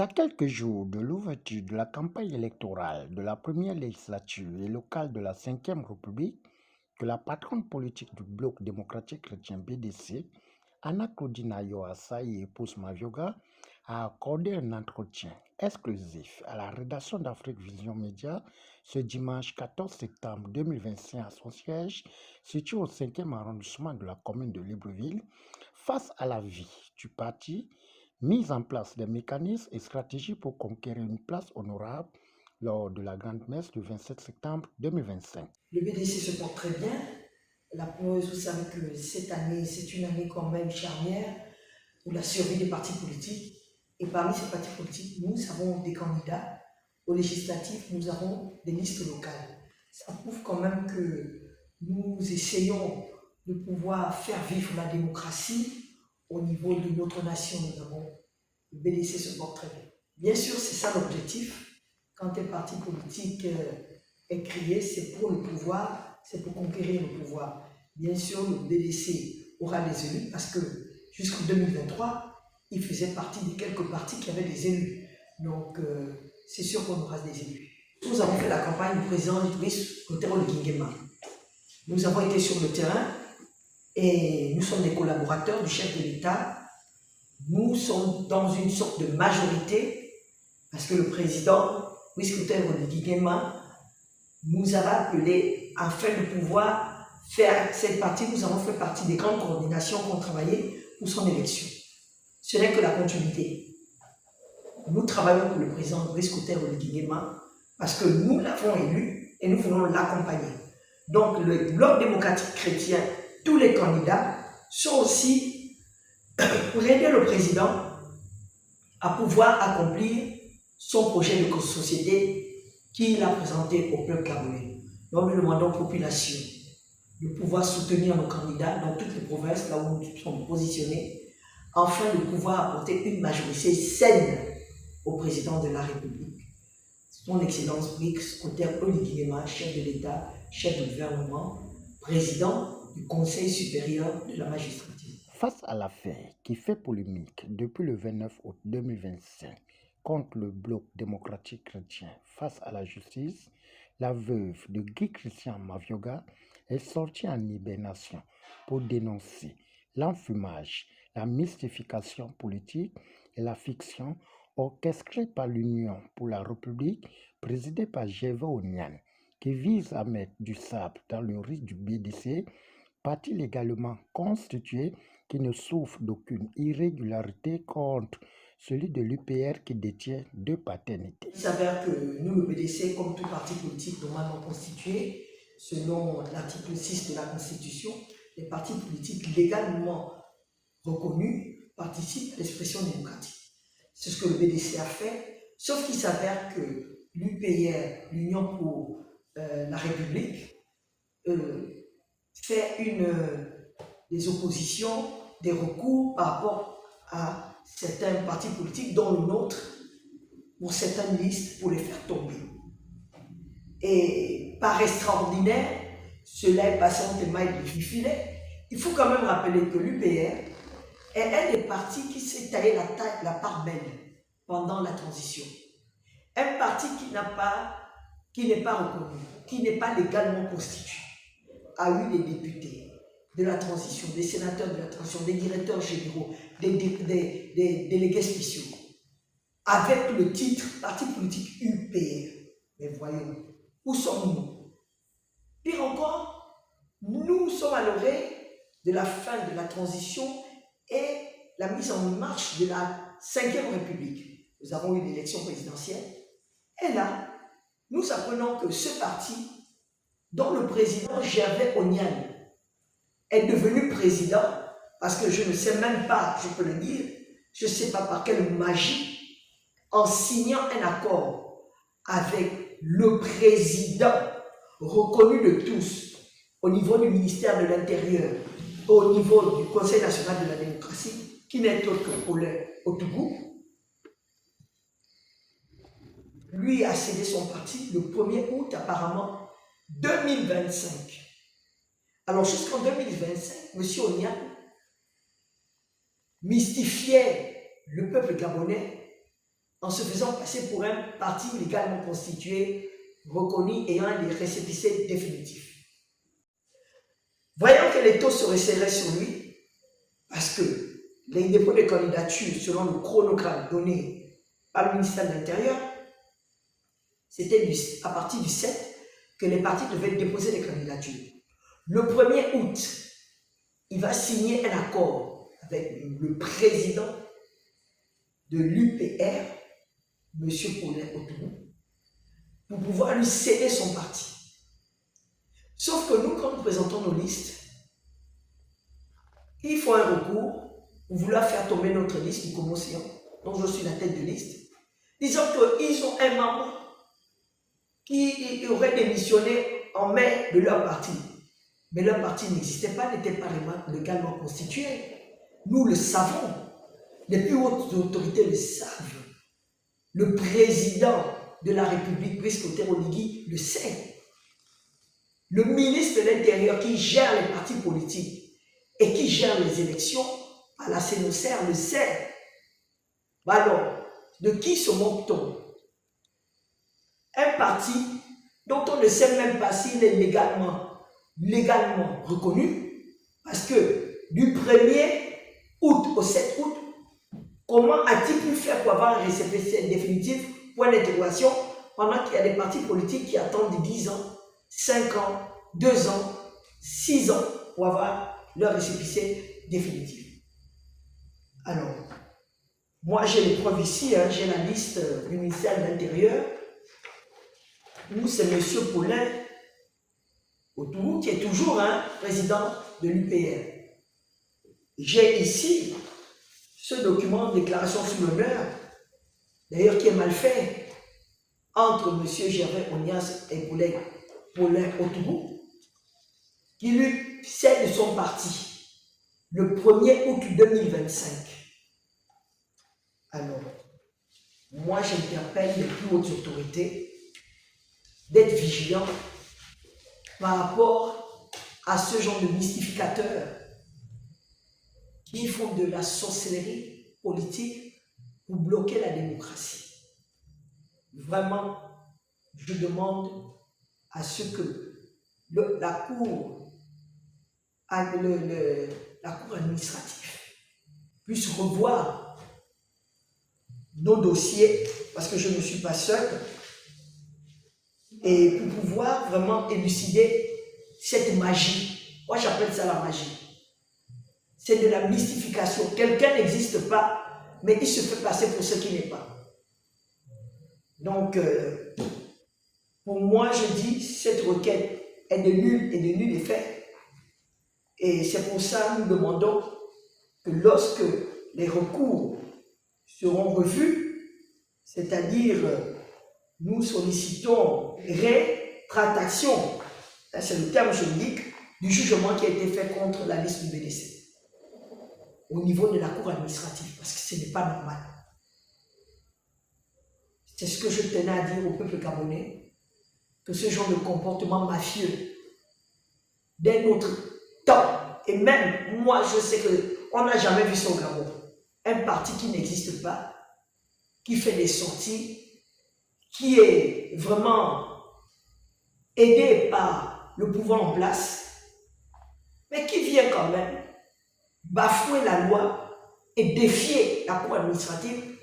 À quelques jours de l'ouverture de la campagne électorale de la première législature et locale de la Cinquième République, que la patronne politique du Bloc démocratique chrétien BDC, Anna Claudine Yoassa et épouse Mavioga, a accordé un entretien exclusif à la rédaction d'Afrique Vision Média ce dimanche 14 septembre 2025 à son siège, situé au 5e arrondissement de la commune de Libreville, face à la vie du parti, mise en place des mécanismes et stratégies pour conquérir une place honorable lors de la grande messe du 27 septembre 2025. Le BDC se porte très bien. La preuve, vous savez que cette année, c'est une année quand même charnière pour la survie des partis politiques. Et parmi ces partis politiques, nous avons des candidats. Aux législatives, nous avons des listes locales. Ça prouve quand même que nous essayons de pouvoir faire vivre la démocratie au niveau de notre nation. Le BDC se porte très bien. Bien sûr, c'est ça l'objectif. Quand un parti politique est créé, c'est pour le pouvoir, c'est pour conquérir le pouvoir. Bien sûr, le BDC aura des élus parce que jusqu'en 2023, il faisait partie des quelques partis qui avaient des élus. Donc, c'est sûr qu'on aura des élus. Nous avons fait la campagne du président Brice Clotaire Oligui. Nous avons été sur le terrain et nous sommes des collaborateurs du chef de l'État. Nous sommes dans une sorte de majorité parce que le président Brice Clotaire Oligui nous avait appelés afin de pouvoir faire cette partie. Nous avons fait partie des grandes coordinations qui ont travaillé pour son élection. Ce n'est que la continuité. Nous travaillons pour le président Brice Clotaire Oligui parce que nous l'avons élu et nous voulons l'accompagner. Donc le Bloc démocratique chrétien, tous les candidats sont aussi pour aider le président à pouvoir accomplir son projet de société qu'il a présenté au peuple gabonais. Donc nous demandons aux populations de pouvoir soutenir nos candidats dans toutes les provinces là où nous sommes positionnés, afin de pouvoir apporter une majorité saine au président de la République. Son Excellence Brice Clotaire Oligui chef de l'État, chef de gouvernement, président du Conseil supérieur de la magistrature. Face à l'affaire qui fait polémique depuis le 29 août 2025 contre le Bloc démocratique chrétien face à la justice, la veuve de Guy Christian Mavioga est sortie en hibernation pour dénoncer l'enfumage, la mystification politique et la fiction orchestrée par l'Union pour la République présidée par Gervais Onyan, qui vise à mettre du sable dans le riz du BDC, parti légalement constitué qui ne souffre d'aucune irrégularité contre celui de l'UPR qui détient 2 paternités. Il s'avère que nous, le BDC, comme tout parti politique normalement constitué, selon l'article 6 de la Constitution, les partis politiques légalement reconnus participent à l'expression démocratique. C'est ce que le BDC a fait, sauf qu'il s'avère que l'UPR, l'Union pour la République, fait des oppositions, des recours par rapport à certains partis politiques, dont le nôtre, pour certaines listes, pour les faire tomber. Et par extraordinaire, cela est passé entre les mailles du filet. Il faut quand même rappeler que l'UPR est un des partis qui s'est taillé la part belle pendant la transition. Un parti qui n'est pas reconnu, qui n'est pas légalement constitué, a eu des députés de la transition, des sénateurs de la transition, des directeurs généraux, des délégués spéciaux, avec le titre parti politique UPR. Mais voyons, où sommes-nous? Pire encore, nous sommes à l'orée de la fin de la transition et la mise en marche de la 5e République. Nous avons eu l'élection présidentielle. Et là, nous apprenons que ce parti, dont le président Gervais Onyan est devenu président, parce que je ne sais même pas, je peux le dire, je ne sais pas par quelle magie, en signant un accord avec le président reconnu de tous au niveau du ministère de l'Intérieur, au niveau du Conseil national de la démocratie, qui n'est autre que Paulin Otougou, lui a cédé son parti le 1er août apparemment 2025. Alors jusqu'en 2025, M. Onyan mystifiait le peuple gabonais en se faisant passer pour un parti légalement constitué, reconnu, ayant des récépissés définitifs. Voyant que les taux se resserraient sur lui, parce que les dépôts de candidature, selon le chronogramme donné par le ministère de l'Intérieur, c'était à partir du 7 que les partis devaient déposer des candidatures. Le 1er août, il va signer un accord avec le président de l'UPR, M. Paulin Autourou, pour pouvoir lui céder son parti. Sauf que nous, quand nous présentons nos listes, il faut un recours pour vouloir faire tomber notre liste du Commotion, dont je suis la tête de liste, disant qu'ils ont un membre qui aurait démissionné en mai de leur parti. Mais leur parti n'existait pas, n'était pas légalement constitué. Nous le savons. Les plus hautes autorités le savent. Le président de la République, Brice Clotaire Oligui, le sait. Le ministre de l'Intérieur qui gère les partis politiques et qui gère les élections à la CNOCER le sait. Alors, de qui se moque-t-on? Un parti dont on ne sait même pas s'il est légalement reconnu, parce que du 1er août au 7 août, comment a-t-il pu faire pour avoir un récépissé définitif, point d'interrogation, pendant qu'il y a des partis politiques qui attendent 10 ans, 5 ans, 2 ans, 6 ans pour avoir leur récépissé définitif. Alors, moi j'ai les preuves ici, hein, j'ai la liste du ministère de l'Intérieur, où c'est M. Paulin Autourou qui est toujours président de l'UPR. J'ai ici ce document de déclaration sous l'honneur, d'ailleurs qui est mal fait, entre M. Gervais Onias et Paulin Autourou, qui lui cède son parti le 1er août 2025. Alors, moi j'interpelle les plus hautes autorités d'être vigilants par rapport à ce genre de mystificateurs qui font de la sorcellerie politique pour bloquer la démocratie. Vraiment, je demande à ce que la Cour administrative puisse revoir nos dossiers, parce que je ne suis pas seul, et pour pouvoir vraiment élucider cette magie. Moi, j'appelle ça la magie. C'est de la mystification. Quelqu'un n'existe pas, mais il se fait passer pour ce qui n'est pas. Donc, pour moi, je dis, cette requête est de nul effet. Et c'est pour ça que nous demandons que lorsque les recours seront revus, c'est-à-dire nous sollicitons rétractation, c'est le terme juridique, du jugement qui a été fait contre la liste du BDC au niveau de la cour administrative, parce que ce n'est pas normal. C'est ce que je tenais à dire au peuple gabonais, que ce genre de comportement mafieux d'un autre temps, et même moi je sais qu'on n'a jamais vu ça au Gabon, un parti qui n'existe pas, qui fait des sorties, qui est vraiment aidé par le pouvoir en place, mais qui vient quand même bafouer la loi et défier la cour administrative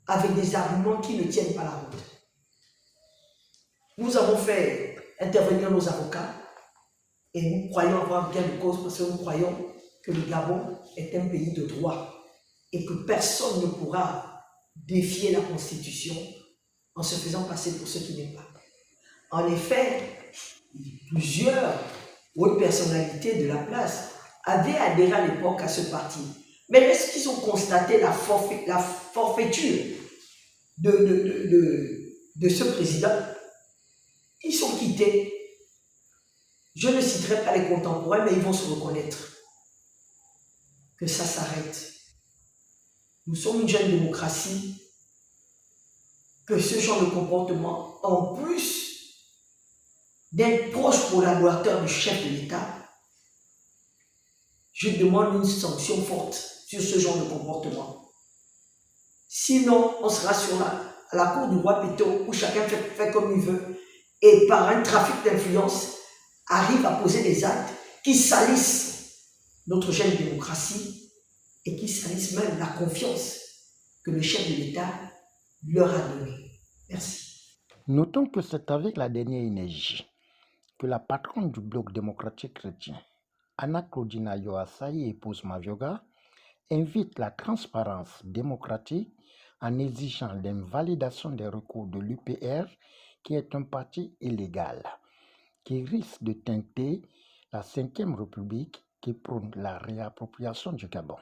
avec des arguments qui ne tiennent pas la route. Nous avons fait intervenir nos avocats et nous croyons avoir bien de cause parce que nous croyons que le Gabon est un pays de droit et que personne ne pourra défier la Constitution en se faisant passer pour ce qui n'est pas. En effet, plusieurs hautes personnalités de la place avaient adhéré à l'époque à ce parti. Mais lorsqu'ils ont constaté la forfaiture de ce président, ils sont quittés. Je ne citerai pas les contemporains, mais ils vont se reconnaître que ça s'arrête. Nous sommes une jeune démocratie, que ce genre de comportement, en plus d'être proche collaborateur du chef de l'État, je demande une sanction forte sur ce genre de comportement. Sinon, on sera à la cour du roi Péto où chacun fait comme il veut et par un trafic d'influence arrive à poser des actes qui salissent notre jeune démocratie et qui salissent même la confiance que le chef de l'État leur a donnée. Merci. Notons que c'est avec la dernière énergie que la patronne du Bloc démocratique chrétien, Anna Claudina Yoasaï, épouse Mavioga, invite la transparence démocratique en exigeant l'invalidation des recours de l'UPR, qui est un parti illégal, qui risque de teinter la 5e République qui prône la réappropriation du Gabon.